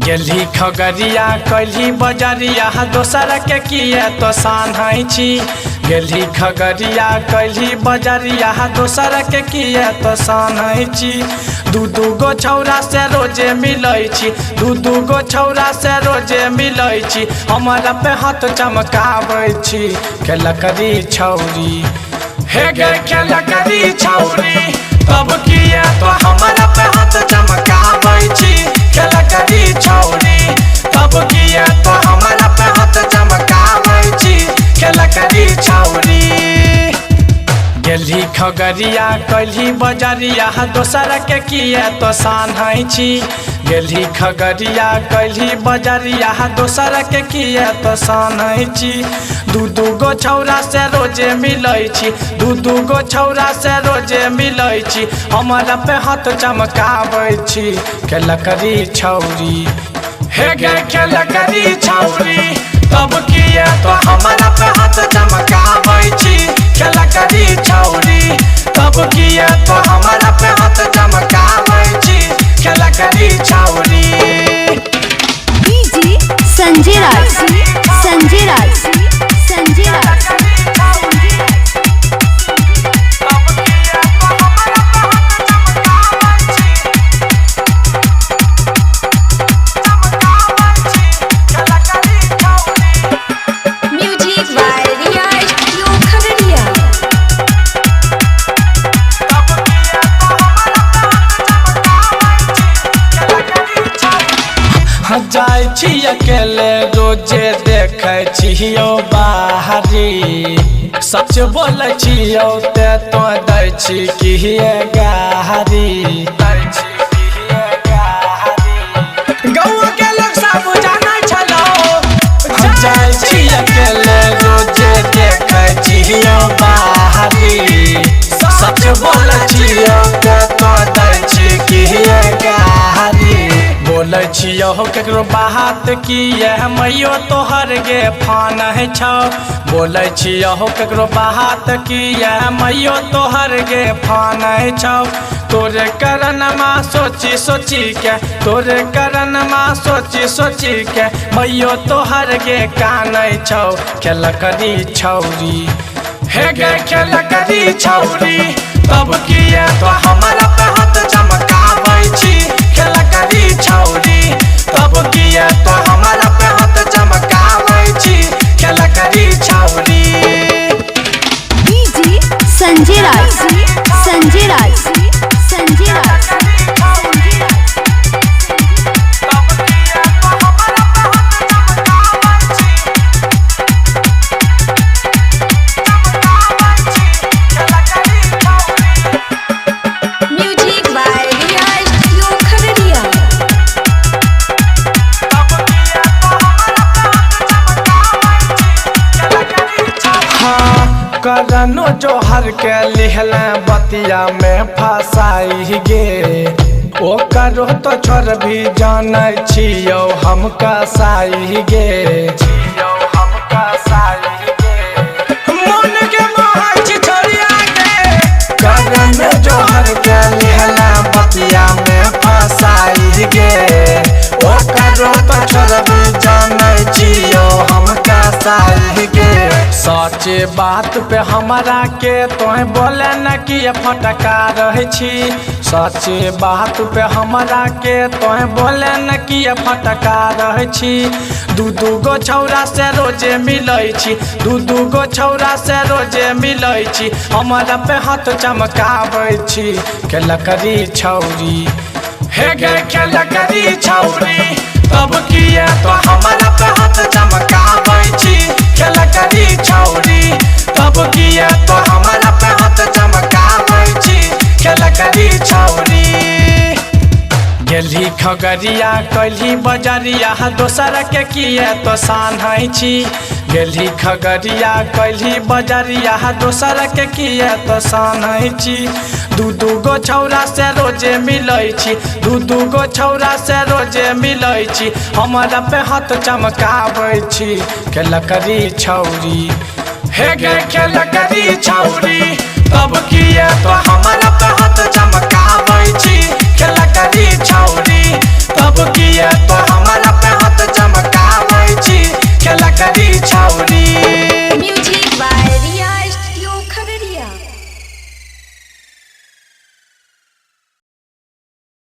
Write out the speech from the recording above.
गेली खगरिया कैली बजरिया दोसर के किए तो सान्है छी। गेली खगरिया कैली बजरिया दोसर के किए तो सान्है छी। दू गो छौरा से रोजे मिलै छी, दू गो छौरा से रोजे मिलै छी। हमारा पे हाथ चमकाबै छी खेलकरी छौरी, हे गे खेलकरी छौरी तब किए तो हमारा पे हाथ चमकाबै छी खेलकरी छौरी तब किए तो हमारा पे हाथ चमकाबै छी खेलकरी छौरी। गेली खगरिया कैली बजरिया दोसर के किए तो सान्है छी। गेली खगरिया कैली बजरिया दोसर के किए तो सान्है छी। दू गो छौरा से रोजे मिलै छी, दू गो छौरा से रोजे मिलै छी। हमारा पे हाथ चमकाबै छी खेलकरी छौरी, हे गे खेलकरी छौरी तब किए तो हमारा पे हाथ चमकाबै छी खेलकरी छौरी तब किए तो हमारा पे हाथ चमकाबै छी खेलकरी छौरी। डीजे संजय राज, संजय राज, संजय राज। जाय छी अकेले रोजे देखै छियो बाहरी, सच बोलै छियो ते तो दै छी किए गारी, गाँव के लोग सब जानै छलो। जाय छी अकेले रोजे देखै छियो बाहरी, सच बोलै छियो ते तो दै छी किए गारी। बोलै छियो केकरो बात किए मैयो तोहर गे फान छौ, बोलै छियो केकरो बात किए मैयो तोहर गे फान छौ। तोरे करनमा सोची सोची के, तोरे करनमा सोची सोची के मैयो तोहर गे कानै छौ खेलकरी छौरी, हे गे खेलकरी छौरी तब किए तो हमारा पे हाथ चमकाबै छी खेलकरी छौरी तब किए तो हमारा पे हाथ चमकाबै छी खेलकरी छौरी। डीजे संजय राज, संजय राज, संजय राज। करनो जोहर के लिहला बतिया में फसाई गे, ओ करो तो छोर भी जानै छियो हम कसाई गे, मन के मोहर छी छोड़िया गे। करनो जोहर के लिहला बतिया में फसाई गे, ओ करो तो छोर भी जानै छियो हम कसाई गे। सच्चे बात पे हमारा के तोहे बोले न कि फटका रहे छी, सच्चे बात पे हमारा के तोहे बोले न कि फटका रहे छी। दू गो छौरा से रोजे मिलै छी, दू गो छौरा से रोजे मिलै छी। हमारा पे हाथ चमकाबै छी खेलकरी छौरी, हे गे खेलकरी छौरी तब किए तो हमारा पे हाथ चमकाबै छी खेलकरी गेली खगरिया कैली बजरिया दोसर के किए तो सान्है छी। गेली खगरिया कैली बजरिया दोसर के किए तो सान्है छी। दू गो छौरा से रोजे मिलै छी, दू गो छौरा से रोजे मिलै छी। हमरा पे हाथ चमकाबै छी खेलकरी छौरी, हे गे खेलकरी छौरी, तब किए तो हमरा पे हाथ चमका